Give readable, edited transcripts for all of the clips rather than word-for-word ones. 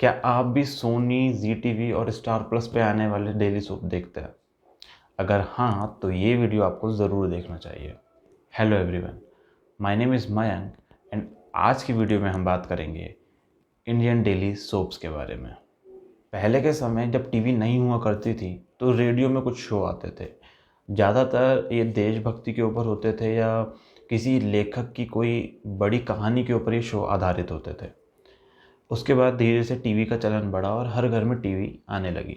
क्या आप भी सोनी, जी टीवी और स्टार प्लस पे आने वाले डेली सोप देखते हैं? अगर हाँ, तो ये वीडियो आपको ज़रूर देखना चाहिए। Hello everyone, my name is Mayank and आज की वीडियो में हम बात करेंगे इंडियन डेली सोप्स के बारे में। पहले के समय जब टीवी नहीं हुआ करती थी, तो रेडियो में कुछ शो आते थे। ज़्यादातर ये देशभक्ति के ऊपर होते थे या किसी लेखक की कोई बड़ी कहानी के ऊपर ये शो आधारित होते थे। उसके बाद धीरे से टीवी का चलन बढ़ा और हर घर में टीवी आने लगी।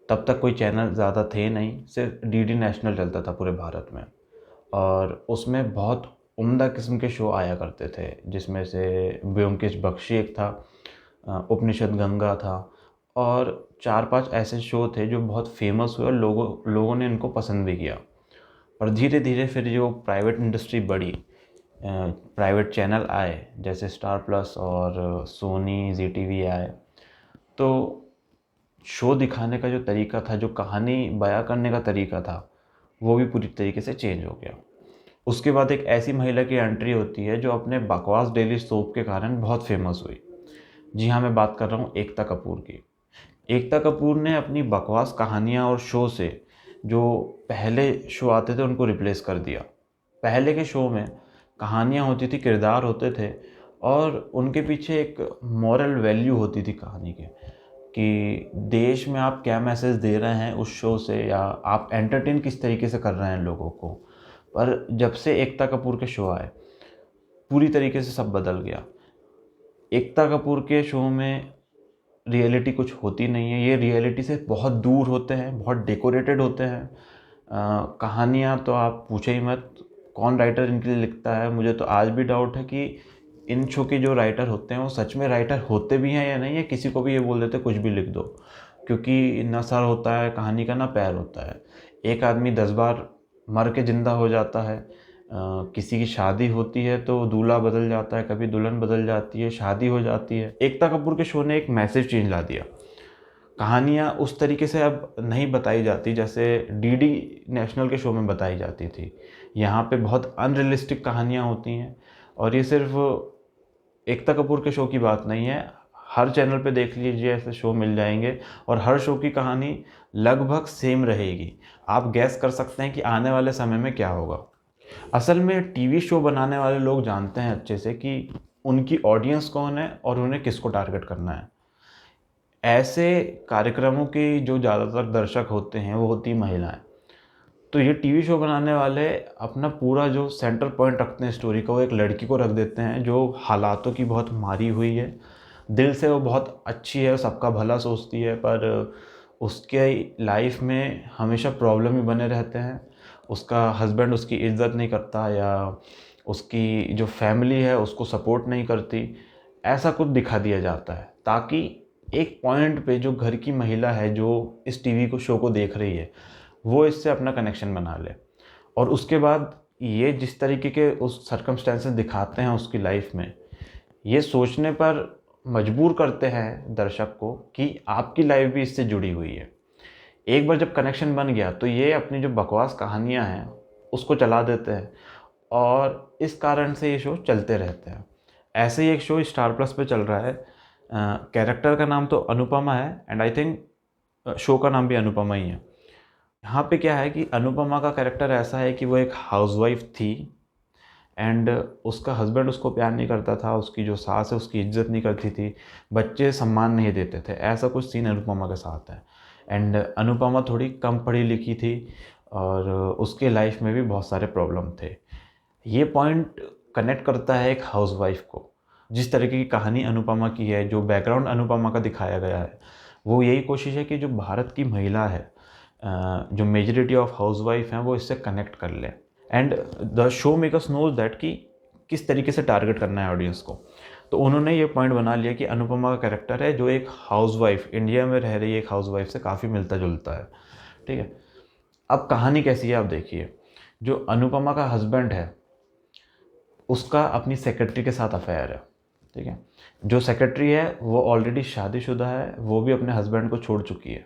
तब तक कोई चैनल ज़्यादा थे नहीं, सिर्फ डीडी नेशनल चलता था पूरे भारत में। और उसमें बहुत उम्दा किस्म के शो आया करते थे, जिसमें से ब्योमकेश बख्शी एक था, उपनिषद गंगा था और 4-5 ऐसे शो थे जो बहुत फेमस हुए और लोगों ने इनको पसंद भी किया। और धीरे धीरे फिर जो प्राइवेट इंडस्ट्री बढ़ी, प्राइवेट चैनल आए जैसे स्टार प्लस और सोनी, जी टीवी आए, तो शो दिखाने का जो तरीका था, जो कहानी बयां करने का तरीका था, वो भी पूरी तरीके से चेंज हो गया। उसके बाद एक ऐसी महिला की एंट्री होती है जो अपने बकवास डेली सोप के कारण बहुत फेमस हुई। जी हाँ, मैं बात कर रहा हूँ एकता कपूर की। एकता कपूर ने अपनी बकवास कहानियाँ और शो से जो पहले शो आते थे उनको रिप्लेस कर दिया। पहले के शो में कहानियाँ होती थी, किरदार होते थे और उनके पीछे एक मॉरल वैल्यू होती थी कहानी के, कि देश में आप क्या मैसेज दे रहे हैं उस शो से, या आप एंटरटेन किस तरीके से कर रहे हैं लोगों को। पर जब से एकता कपूर के शो आए, पूरी तरीके से सब बदल गया। एकता कपूर के शो में रियलिटी कुछ होती नहीं है, ये रियलिटी से बहुत दूर होते हैं, बहुत डेकोरेटेड होते हैं। कहानियाँ तो आप पूछो ही मत, कौन राइटर इनके लिए लिखता है, मुझे तो आज भी डाउट है कि इन शो के जो राइटर होते हैं वो सच में राइटर होते भी हैं या नहीं, है किसी को भी ये बोल देते कुछ भी लिख दो। क्योंकि ना सर होता है कहानी का, ना पैर होता है। एक आदमी 10 बार मर के ज़िंदा हो जाता है। किसी की शादी होती है तो दूल्हा बदल जाता है, कभी दुल्हन बदल जाती है, शादी हो जाती है। एकता कपूर के शो ने एक मैसिव चेंज ला दिया। कहानियाँ उस तरीके से अब नहीं बताई जाती जैसे डीडी नेशनल के शो में बताई जाती थी। यहाँ पे बहुत अनरियलिस्टिक कहानियाँ होती हैं और ये सिर्फ एकता कपूर के शो की बात नहीं है। हर चैनल पे देख लीजिए, ऐसे शो मिल जाएंगे और हर शो की कहानी लगभग सेम रहेगी। आप गैस कर सकते हैं कि आने वाले समय में क्या होगा। असल में टीवी शो बनाने वाले लोग जानते हैं अच्छे से कि उनकी ऑडियंस कौन है और उन्हें किसको टारगेट करना है। ऐसे कार्यक्रमों की जो ज़्यादातर दर्शक होते हैं वो होती महिलाएं। तो ये टीवी शो बनाने वाले अपना पूरा जो सेंटर पॉइंट रखते हैं स्टोरी का, वो एक लड़की को रख देते हैं जो हालातों की बहुत मारी हुई है। दिल से वो बहुत अच्छी है, सबका भला सोचती है, पर उसके लाइफ में हमेशा प्रॉब्लम ही बने रहते हैं। उसका हस्बैंड उसकी इज़्ज़त नहीं करता या उसकी जो फैमिली है उसको सपोर्ट नहीं करती। ऐसा कुछ दिखा दिया जाता है ताकि एक पॉइंट पे जो घर की महिला है जो इस टीवी को शो को देख रही है, वो इससे अपना कनेक्शन बना ले। और उसके बाद ये जिस तरीके के उस सर्कमस्टेंसेस दिखाते हैं उसकी लाइफ में, ये सोचने पर मजबूर करते हैं दर्शक को कि आपकी लाइफ भी इससे जुड़ी हुई है। एक बार जब कनेक्शन बन गया तो ये अपनी जो बकवास कहानियाँ हैं उसको चला देते हैं और इस कारण से ये शो चलते रहते हैं। ऐसे ही एक शो स्टार प्लस पे चल रहा है। कैरेक्टर का नाम तो अनुपमा है एंड आई थिंक शो का नाम भी अनुपमा ही है। यहाँ पे क्या है कि अनुपमा का कैरेक्टर ऐसा है कि वो एक हाउसवाइफ थी एंड उसका हस्बैंड उसको प्यार नहीं करता था, उसकी जो सास है उसकी इज्जत नहीं करती थी, बच्चे सम्मान नहीं देते थे। ऐसा कुछ सीन अनुपमा के साथ है। एंड अनुपमा थोड़ी कम पढ़ी लिखी थी और उसके लाइफ में भी बहुत सारे प्रॉब्लम थे। ये पॉइंट कनेक्ट करता है एक हाउसवाइफ को। जिस तरीके की कहानी अनुपमा की है, जो बैकग्राउंड अनुपमा का दिखाया गया है, वो यही कोशिश है कि जो भारत की महिला है, जो मेजॉरिटी ऑफ हाउसवाइफ हैं, वो इससे कनेक्ट कर ले। And the show makers knows that कि किस तरीके से टारगेट करना है ऑडियंस को। तो उन्होंने ये पॉइंट बना लिया कि अनुपमा का कैरेक्टर है जो एक हाउसवाइफ, इंडिया में रह रही एक हाउसवाइफ से काफ़ी मिलता जुलता है। ठीक है, अब कहानी कैसी है आप देखिए। जो अनुपमा का हस्बैंड है उसका अपनी सेक्रेटरी के साथ अफेयर है। ठीक है, जो सेक्रेटरी है वो ऑलरेडी शादीशुदा है, वो भी अपने हस्बैंड को छोड़ चुकी है।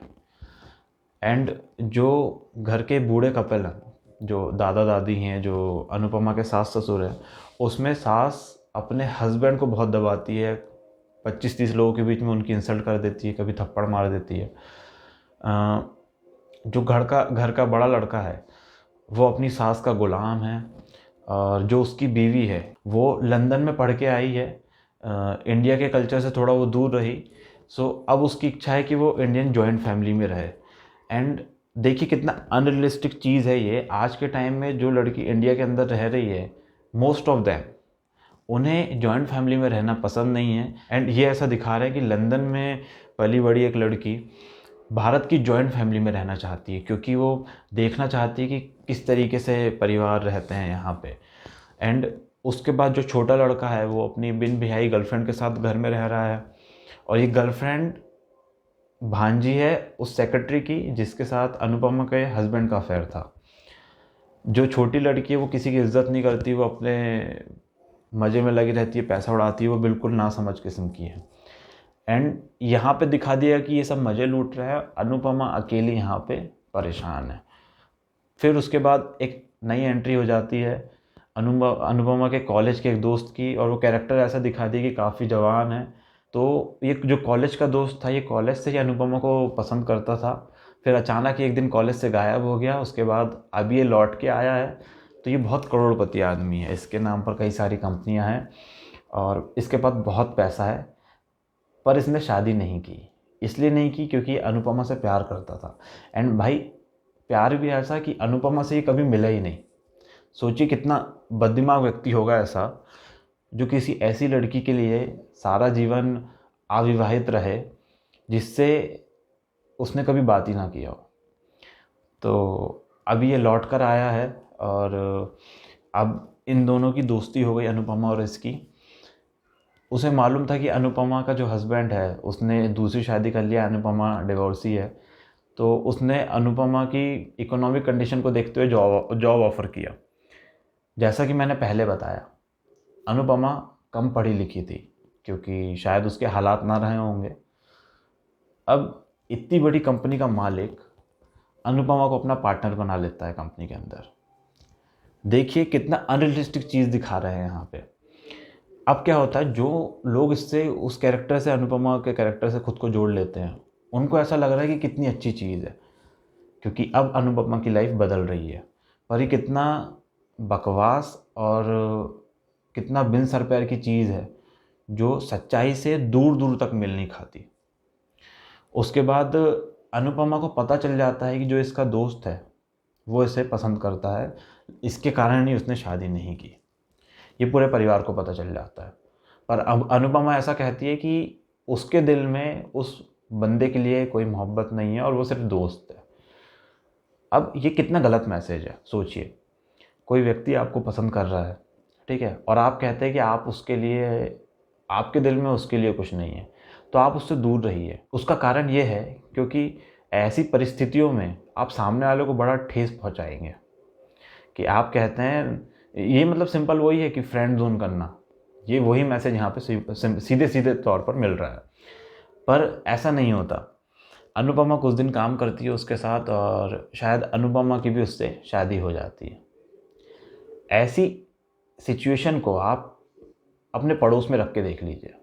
एंड जो घर के बूढ़े कपल हैं, जो दादा दादी हैं, जो अनुपमा के सास ससुर हैं, उसमें सास अपने हस्बैंड को बहुत दबाती है, 25-30 लोगों के बीच में उनकी इंसल्ट कर देती है, कभी थप्पड़ मार देती है। जो घर का बड़ा लड़का है वो अपनी सास का गुलाम है, और जो उसकी बीवी है वो लंदन में पढ़ के आई है, इंडिया के कल्चर से थोड़ा वो दूर रही। सो अब उसकी इच्छा है कि वो इंडियन जॉइंट फैमिली में रहे। एंड देखिए कितना अनरियलिस्टिक चीज़ है ये। आज के टाइम में जो लड़की इंडिया के अंदर रह रही है, मोस्ट ऑफ देम, उन्हें जॉइंट फैमिली में रहना पसंद नहीं है। एंड ये ऐसा दिखा रहा है कि लंदन में पली बड़ी एक लड़की भारत की जॉइंट फैमिली में रहना चाहती है, क्योंकि वो देखना चाहती है कि किस तरीके से परिवार रहते हैं यहाँ पे। एंड उसके बाद जो छोटा लड़का है वो अपनी बिन बिहाई गर्लफ्रेंड के साथ घर में रह रहा है, और ये गर्लफ्रेंड भांजी है उस सेक्रेटरी की जिसके साथ अनुपमा के हस्बैंड का अफेयर था। जो छोटी लड़की है वो किसी की इज्जत नहीं करती, वो अपने मज़े में लगी रहती है, पैसा उड़ाती है, वो बिल्कुल ना समझ किस्म की है। एंड यहाँ पे दिखा दिया कि ये सब मज़े लूट रहे हैं, अनुपमा अकेली यहाँ पे परेशान है। फिर उसके बाद एक नई एंट्री हो जाती है अनुपमा के कॉलेज के एक दोस्त की, और वो कैरेक्टर ऐसा दिखा दिया कि काफ़ी जवान है। तो ये जो कॉलेज का दोस्त था, ये कॉलेज से ही अनुपमा को पसंद करता था। फिर अचानक एक दिन कॉलेज से गायब हो गया। उसके बाद अब ये लौट के आया है। तो ये बहुत करोड़पति आदमी है, इसके नाम पर कई सारी कंपनियां हैं और इसके पास बहुत पैसा है। पर इसने शादी नहीं की। इसलिए नहीं की क्योंकि अनुपमा से प्यार करता था। एंड भाई प्यार भी ऐसा कि अनुपमा से ये कभी मिला ही नहीं। सोचिए कितना बददिमाग व्यक्ति होगा ऐसा, जो किसी ऐसी लड़की के लिए सारा जीवन अविवाहित रहे जिससे उसने कभी बात ही ना किया हो। तो अभी ये लौट कर आया है, और अब इन दोनों की दोस्ती हो गई, अनुपमा और इसकी। उसे मालूम था कि अनुपमा का जो हस्बैंड है उसने दूसरी शादी कर लिया, अनुपमा डिवोर्सी है। तो उसने अनुपमा की इकोनॉमिक कंडीशन को देखते हुए जॉब ऑफ़र किया। जैसा कि मैंने पहले बताया, अनुपमा कम पढ़ी लिखी थी क्योंकि शायद उसके हालात ना रहे होंगे। अब इतनी बड़ी कंपनी का मालिक अनुपमा को अपना पार्टनर बना लेता है कंपनी के अंदर। देखिए कितना अनरियलिस्टिक चीज़ दिखा रहे हैं यहाँ पे। अब क्या होता है, जो लोग इससे उस कैरेक्टर से, अनुपमा के कैरेक्टर से खुद को जोड़ लेते हैं, उनको ऐसा लग रहा है कि कितनी अच्छी चीज़ है क्योंकि अब अनुपमा की लाइफ बदल रही है। पर ये कितना बकवास और कितना बिन सर पैर की चीज़ है जो सच्चाई से दूर दूर तक मिल नहीं खाती। उसके बाद अनुपमा को पता चल जाता है कि जो इसका दोस्त है वो इसे पसंद करता है, इसके कारण ही उसने शादी नहीं की। ये पूरे परिवार को पता चल जाता है। पर अब अनुपमा ऐसा कहती है कि उसके दिल में उस बंदे के लिए कोई मोहब्बत नहीं है और वो सिर्फ दोस्त है। अब ये कितना गलत मैसेज है, सोचिए। कोई व्यक्ति आपको पसंद कर रहा है, ठीक है, और आप कहते हैं कि आप उसके लिए, आपके दिल में उसके लिए कुछ नहीं है, तो आप उससे दूर रहिए। उसका कारण ये है क्योंकि ऐसी परिस्थितियों में आप सामने वाले को बड़ा ठेस पहुंचाएंगे। कि आप कहते हैं, ये मतलब सिंपल वही है कि फ्रेंड जोन करना, ये वही मैसेज यहाँ पे सीधे सीधे तौर पर मिल रहा है। पर ऐसा नहीं होता। अनुपमा कुछ दिन काम करती है उसके साथ और शायद अनुपमा की भी उससे शादी हो जाती है। ऐसी सिचुएशन को आप अपने पड़ोस में रख के देख लीजिए।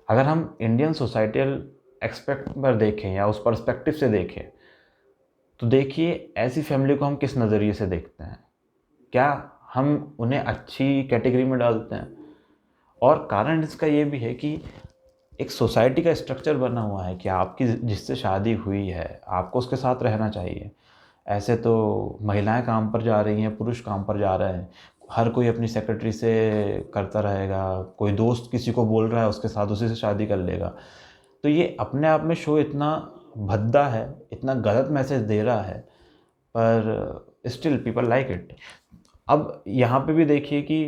अगर हम इंडियन सोसाइटल एक्सपेक्ट पर देखें या उस पर्सपेक्टिव से देखें, तो देखिए ऐसी फैमिली को हम किस नज़रिए से देखते हैं। क्या हम उन्हें अच्छी कैटेगरी में डालते हैं? और कारण इसका ये भी है कि एक सोसाइटी का स्ट्रक्चर बना हुआ है कि आपकी जिससे शादी हुई है आपको उसके साथ रहना चाहिए। ऐसे तो महिलाएं काम पर जा रही हैं, पुरुष काम पर जा रहे हैं, हर कोई अपनी सेक्रेटरी से करता रहेगा, कोई दोस्त किसी को बोल रहा है उसके साथ उसी से शादी कर लेगा। तो ये अपने आप में शो इतना भद्दा है, इतना गलत मैसेज दे रहा है, पर स्टिल पीपल लाइक इट। अब यहाँ पे भी देखिए कि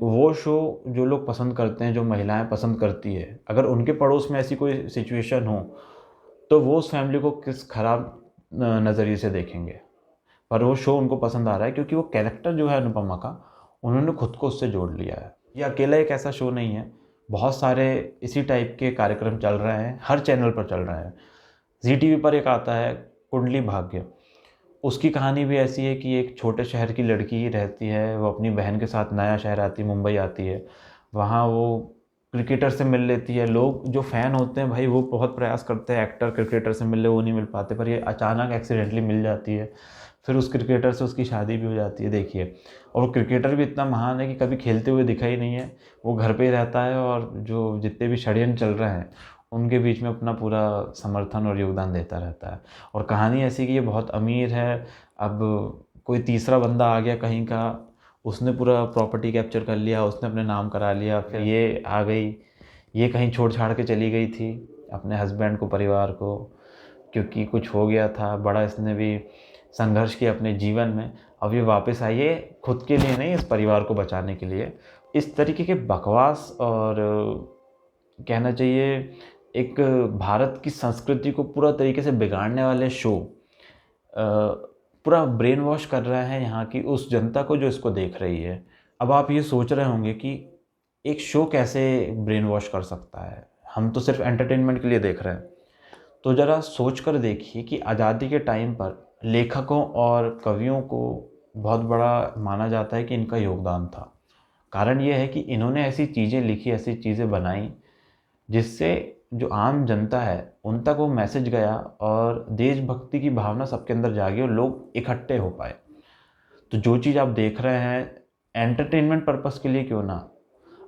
वो शो जो लोग पसंद करते हैं, जो महिलाएं पसंद करती है, अगर उनके पड़ोस में ऐसी कोई सिचुएशन हो तो वो उस फैमिली को किस खराब नज़रिए से देखेंगे। पर वो शो उनको पसंद आ रहा है क्योंकि वो कैरेक्टर जो है अनुपमा का, उन्होंने खुद को उससे जोड़ लिया है। ये अकेला एक ऐसा शो नहीं है, बहुत सारे इसी टाइप के कार्यक्रम चल रहे हैं, हर चैनल पर चल रहे हैं। जी टीवी पर एक आता है कुंडली भाग्य, उसकी कहानी भी ऐसी है कि एक छोटे शहर की लड़की रहती है, वो अपनी बहन के साथ नया शहर आती है, मुंबई आती है। वहाँ वो क्रिकेटर से मिल लेती है। लोग जो फ़ैन होते हैं भाई वो बहुत प्रयास करते हैं एक्टर क्रिकेटर से मिलने, वो नहीं मिल पाते, पर ये अचानक एक्सीडेंटली मिल जाती है। फिर उस क्रिकेटर से उसकी शादी भी हो जाती है, देखिए। और वो क्रिकेटर भी इतना महान है कि कभी खेलते हुए दिखा ही नहीं है, वो घर पे ही रहता है और जो जितने भी षड्यंत्र चल रहे हैं उनके बीच में अपना पूरा समर्थन और योगदान देता रहता है। और कहानी ऐसी कि ये बहुत अमीर है, अब कोई तीसरा बंदा आ गया कहीं का, उसने पूरा प्रॉपर्टी कैप्चर कर लिया, उसने अपने नाम करा लिया, फिर ये आ गई, ये कहीं छोड़ छाड़ के चली गई थी अपने हस्बैंड को, परिवार को, क्योंकि कुछ हो गया था बड़ा, इसने भी संघर्ष किया अपने जीवन में। अब ये वापस आई है खुद के लिए नहीं, इस परिवार को बचाने के लिए। इस तरीके के बकवास और कहना चाहिए एक भारत की संस्कृति को पूरा तरीके से बिगाड़ने वाले शो पूरा ब्रेन वॉश कर रहे हैं यहाँ की उस जनता को जो इसको देख रही है। अब आप ये सोच रहे होंगे कि एक शो कैसे ब्रेन वॉश कर सकता है, हम तो सिर्फ एंटरटेनमेंट के लिए देख रहे हैं। तो ज़रा सोच कर देखिए कि आज़ादी के टाइम पर लेखकों और कवियों को बहुत बड़ा माना जाता है कि इनका योगदान था। कारण ये है कि इन्होंने ऐसी चीज़ें लिखी, ऐसी चीज़ें बनाई जिससे जो आम जनता है उन तक वो मैसेज गया और देशभक्ति की भावना सबके अंदर जागी और लोग इकट्ठे हो पाए। तो जो चीज़ आप देख रहे हैं एंटरटेनमेंट पर्पस के लिए क्यों ना,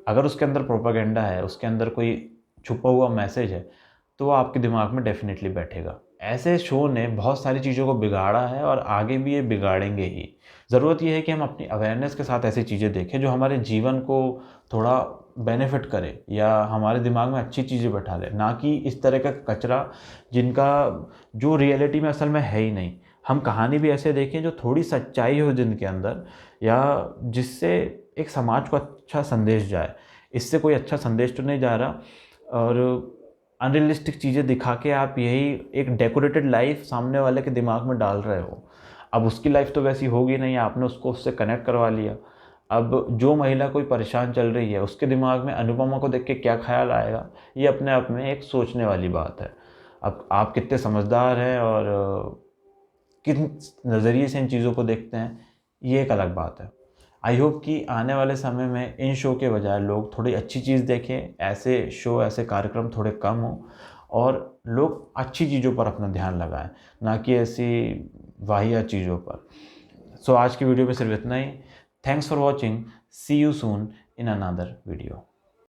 अगर उसके अंदर प्रोपागेंडा है, उसके अंदर कोई छुपा हुआ मैसेज है, तो वो आपके दिमाग में डेफिनेटली बैठेगा। ऐसे शो ने बहुत सारी चीज़ों को बिगाड़ा है और आगे भी ये बिगाड़ेंगे ही। ज़रूरत ये है कि हम अपनी अवेयरनेस के साथ ऐसी चीज़ें देखें जो हमारे जीवन को थोड़ा बेनिफिट करे या हमारे दिमाग में अच्छी चीज़ें बैठा ले, ना कि इस तरह का कचरा जिनका जो रियलिटी में असल में है ही नहीं। हम कहानी भी ऐसे देखें जो थोड़ी सच्चाई हो जिनके अंदर, या जिससे एक समाज को अच्छा संदेश जाए। इससे कोई अच्छा संदेश तो नहीं जा रहा, और अनरियलिस्टिक चीज़ें दिखा के आप यही एक डेकोरेटेड लाइफ सामने वाले के दिमाग में डाल रहे हो। अब उसकी लाइफ तो वैसी होगी नहीं, आपने उसको उससे कनेक्ट करवा लिया। अब जो महिला कोई परेशान चल रही है उसके दिमाग में अनुपमा को देख के क्या ख्याल आएगा, ये अपने आप में एक सोचने वाली बात है। अब आप कितने समझदार हैं और किस नज़रिए से इन चीज़ों को देखते हैं, ये एक अलग बात है। आई होप कि आने वाले समय में इन शो के बजाय लोग थोड़ी अच्छी चीज़ देखें, ऐसे शो ऐसे कार्यक्रम थोड़े कम हों और लोग अच्छी चीज़ों पर अपना ध्यान लगाएं, ना कि ऐसी वाहियात चीज़ों पर। सो आज की वीडियो में सिर्फ इतना ही। Thanks for watching, see you soon in another video.